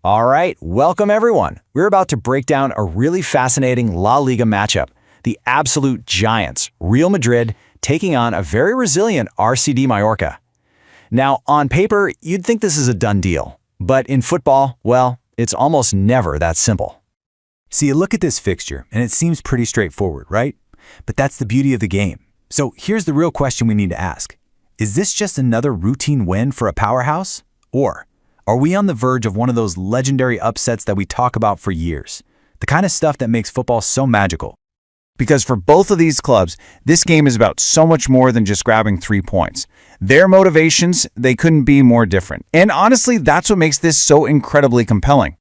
All right, welcome everyone. We're about to break down a really fascinating La Liga matchup. The absolute giants, Real Madrid, taking on a very resilient RCD Mallorca. Now, on paper, you'd think this is a done deal. But in football, well, it's almost never that simple. See, you look at this fixture, and it seems pretty straightforward, right? But that's the beauty of the game. So here's the real question we need to ask. Is this just another routine win for a powerhouse? Or are we on the verge of one of those legendary upsets that we talk about for years? The kind of stuff that makes football so magical. Because for both of these clubs, this game is about so much more than just grabbing 3 points. Their motivations, they couldn't be more different. And honestly, that's what makes this so incredibly compelling.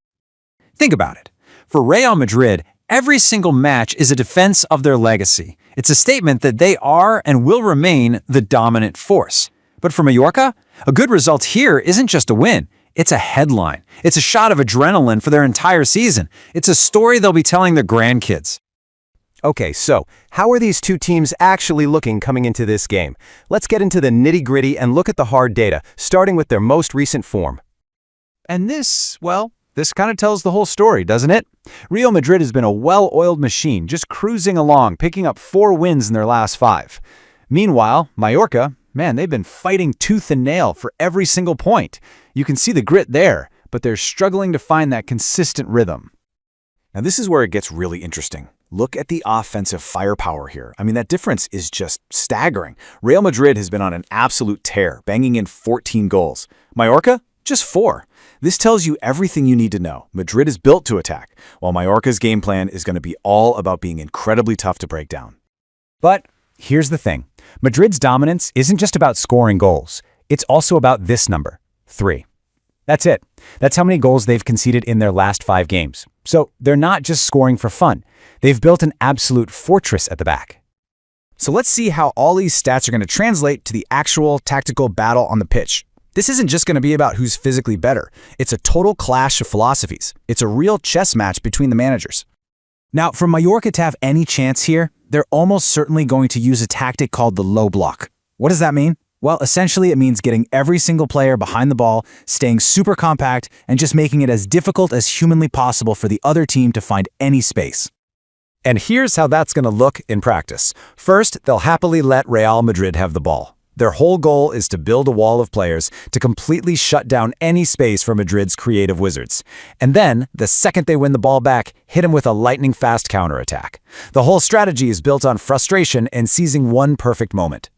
Think about it. For Real Madrid, every single match is a defense of their legacy. It's a statement that they are and will remain the dominant force. But for Mallorca, a good result here isn't just a win. It's a headline. It's a shot of adrenaline for their entire season. It's a story they'll be telling their grandkids. Okay, so how are these two teams actually looking coming into this game? Let's get into the nitty-gritty and look at the hard data, starting with their most recent form. And this kind of tells the whole story, doesn't it? Real Madrid has been a well-oiled machine, just cruising along, picking up 4 wins in their last 5. Meanwhile, Mallorca, man, they've been fighting tooth and nail for every single point. You can see the grit there, but they're struggling to find that consistent rhythm. Now, this is where it gets really interesting. Look at the offensive firepower here. I mean, that difference is just staggering. Real Madrid has been on an absolute tear, banging in 14 goals. Mallorca, just 4. This tells you everything you need to know. Madrid is built to attack, while Mallorca's game plan is going to be all about being incredibly tough to break down. But here's the thing. Madrid's dominance isn't just about scoring goals. It's also about this number, 3. That's it. That's how many goals they've conceded in their last 5 games. So they're not just scoring for fun. They've built an absolute fortress at the back. So let's see how all these stats are going to translate to the actual tactical battle on the pitch. This isn't just going to be about who's physically better. It's a total clash of philosophies. It's a real chess match between the managers. Now, for Mallorca to have any chance here, they're almost certainly going to use a tactic called the low block. What does that mean? Well, essentially it means getting every single player behind the ball, staying super compact, and just making it as difficult as humanly possible for the other team to find any space. And here's how that's going to look in practice. First, they'll happily let Real Madrid have the ball. Their whole goal is to build a wall of players to completely shut down any space for Madrid's creative wizards. And then, the second they win the ball back, hit them with a lightning-fast counterattack. The whole strategy is built on frustration and seizing one perfect moment.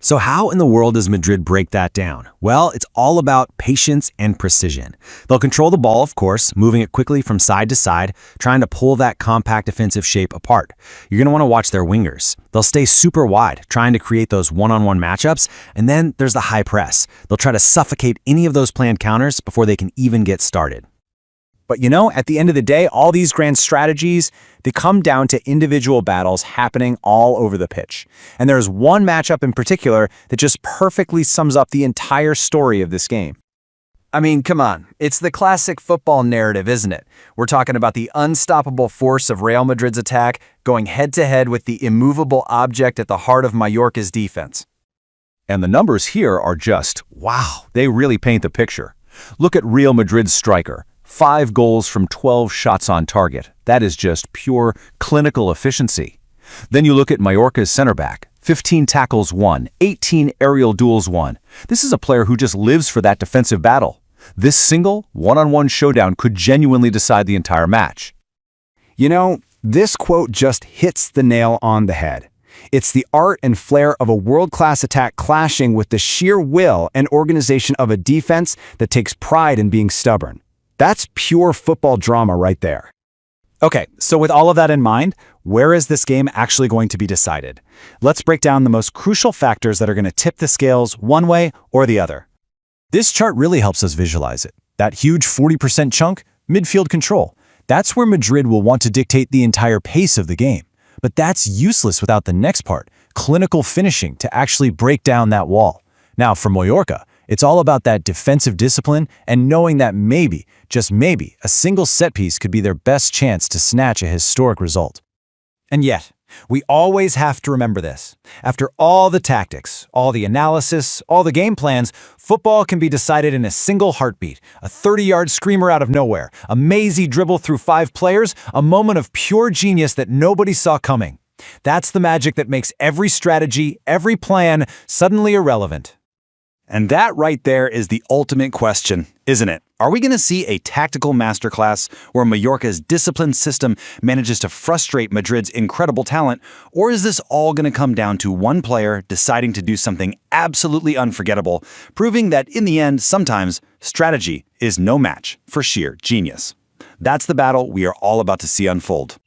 So how in the world does Madrid break that down? Well, it's all about patience and precision. They'll control the ball, of course, moving it quickly from side to side, trying to pull that compact defensive shape apart. You're going to want to watch their wingers. They'll stay super wide, trying to create those one-on-one matchups, and then there's the high press. They'll try to suffocate any of those planned counters before they can even get started. But you know, at the end of the day, all these grand strategies, they come down to individual battles happening all over the pitch. And there's one matchup in particular that just perfectly sums up the entire story of this game. I mean, come on. It's the classic football narrative, isn't it? We're talking about the unstoppable force of Real Madrid's attack going head-to-head with the immovable object at the heart of Mallorca's defense. And the numbers here are just, wow, they really paint the picture. Look at Real Madrid's striker. 5 goals from 12 shots on target. That is just pure clinical efficiency. Then you look at Mallorca's center back. 15 tackles won, 18 aerial duels won. This is a player who just lives for that defensive battle. This single, one-on-one showdown could genuinely decide the entire match. You know, this quote just hits the nail on the head. It's the art and flair of a world-class attack clashing with the sheer will and organization of a defense that takes pride in being stubborn. That's pure football drama right there. Okay, so with all of that in mind, where is this game actually going to be decided? Let's break down the most crucial factors that are going to tip the scales one way or the other. This chart really helps us visualize it. That huge 40% chunk, midfield control. That's where Madrid will want to dictate the entire pace of the game. But that's useless without the next part, clinical finishing to actually break down that wall. Now, for Mallorca, it's all about that defensive discipline and knowing that maybe, just maybe, a single set piece could be their best chance to snatch a historic result. And yet, We always have to remember this. After all the tactics, all the analysis, all the game plans, football can be decided in a single heartbeat. A 30-yard screamer out of nowhere, a mazy dribble through 5 players, a moment of pure genius that nobody saw coming. That's the magic that makes every strategy, every plan, suddenly irrelevant. And that right there is the ultimate question, isn't it? Are we going to see a tactical masterclass where Mallorca's disciplined system manages to frustrate Madrid's incredible talent, or is this all going to come down to one player deciding to do something absolutely unforgettable, proving that in the end, sometimes strategy is no match for sheer genius? That's the battle we are all about to see unfold.